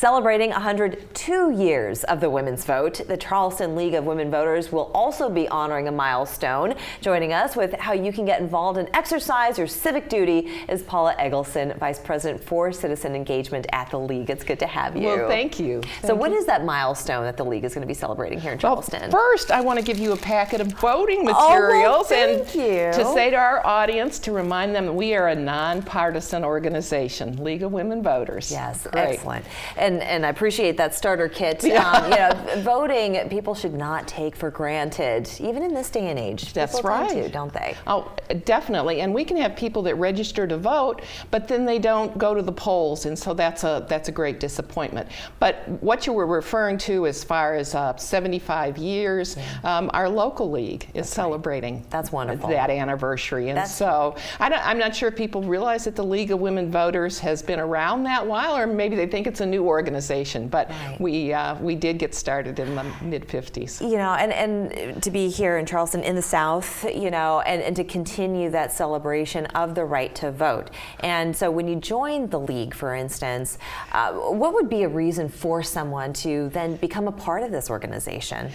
Celebrating 102 years of the women's vote, the Charleston League of Women Voters will also be honoring a milestone. Joining us with how you can get involved in exercise or civic duty is Paula Egelson, Vice President for Citizen Engagement at the League. It's good to have you. Well, thank you. So what is that milestone that the League is going to be celebrating here in Charleston? Well, first, I want to give you a packet of voting materials thank you. To say to our audience, to remind them that we are a nonpartisan organization, League of Women Voters. Yes, great. Excellent. And I appreciate that starter kit. Yeah. Voting, people should not take for granted, even in this day and age. That's people right. tend to, don't they? Oh, definitely. And we can have people that register to vote, but then they don't go to the polls, and so that's a great disappointment. But what you were referring to as far as 75 years, our local league is celebrating That's wonderful. that anniversary. And so I'm not sure if people realize that the League of Women Voters has been around that while, or maybe they think it's a new organization, but we did get started in the mid-50s. You know, and to be here in Charleston in the South, you know, and to continue that celebration of the right to vote. And so when you join the League, for instance, what would be a reason for someone to then become a part of this organization?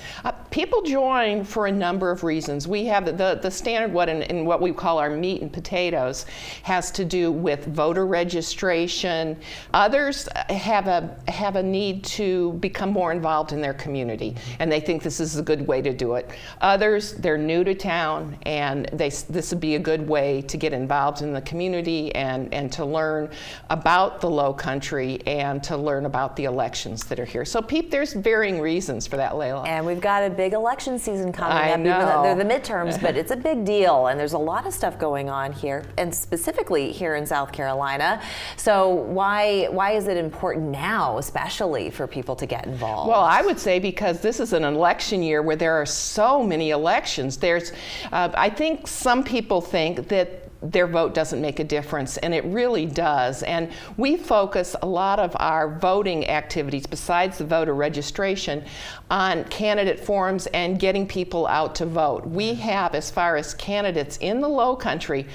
People join for a number of reasons. We have the standard in what we call our meat and potatoes has to do with voter registration. Others have a need to become more involved in their community, and they think this is a good way to do it. Others, they're new to town, and this would be a good way to get involved in the community and to learn about the Low Country and to learn about the elections that are here. So there's varying reasons for that, Layla. And we've got a big election season coming up. I know. Even though they're the midterms, but it's a big deal, and there's a lot of stuff going on here, and specifically here in South Carolina. So why is it important now, especially for people to get involved? Well, I would say because this is an election year where there are so many elections. I think some people think that their vote doesn't make a difference, and it really does. And we focus a lot of our voting activities, besides the voter registration, on candidate forums and getting people out to vote. We have, as far as candidates in the Low Country,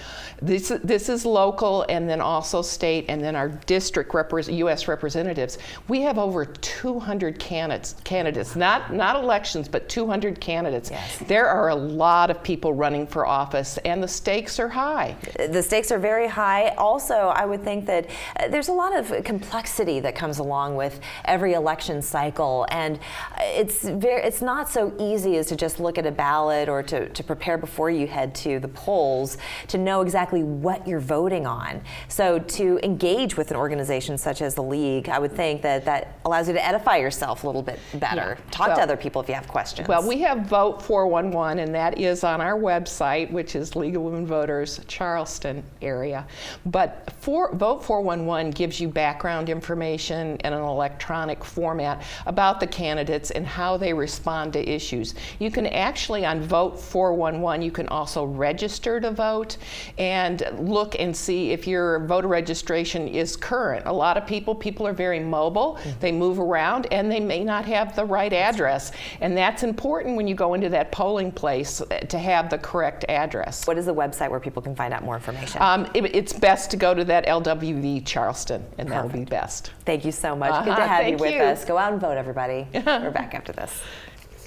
this is local and then also state, and then our district U.S. representatives. We have over 200 candidates, not elections, but 200 candidates. Yes. There are a lot of people running for office, and the stakes are high. The stakes are very high. Also, I would think that there's a lot of complexity that comes along with every election cycle, and it's not so easy as to just look at a ballot or to prepare before you head to the polls to know exactly what you're voting on. So to engage with an organization such as the League, I would think that allows you to edify yourself a little bit better. Yeah. Talk to other people if you have questions. Well, we have Vote 411, and that is on our website, which is League of Women Voters, Charleston Area. But Vote 411 gives you background information in an electronic format about the candidates and how they respond to issues. You can actually, on Vote 411, you can also register to vote and look and see if your voter registration is current. A lot of people are very mobile. They move around, and they may not have the right address. And that's important when you go into that polling place to have the correct address. What is the website where people can find out more information? It's best to go to that LWV Charleston, and that'll be best. Thank you so much. Good to have you with you. us. Go out and vote, everybody. We're back after this.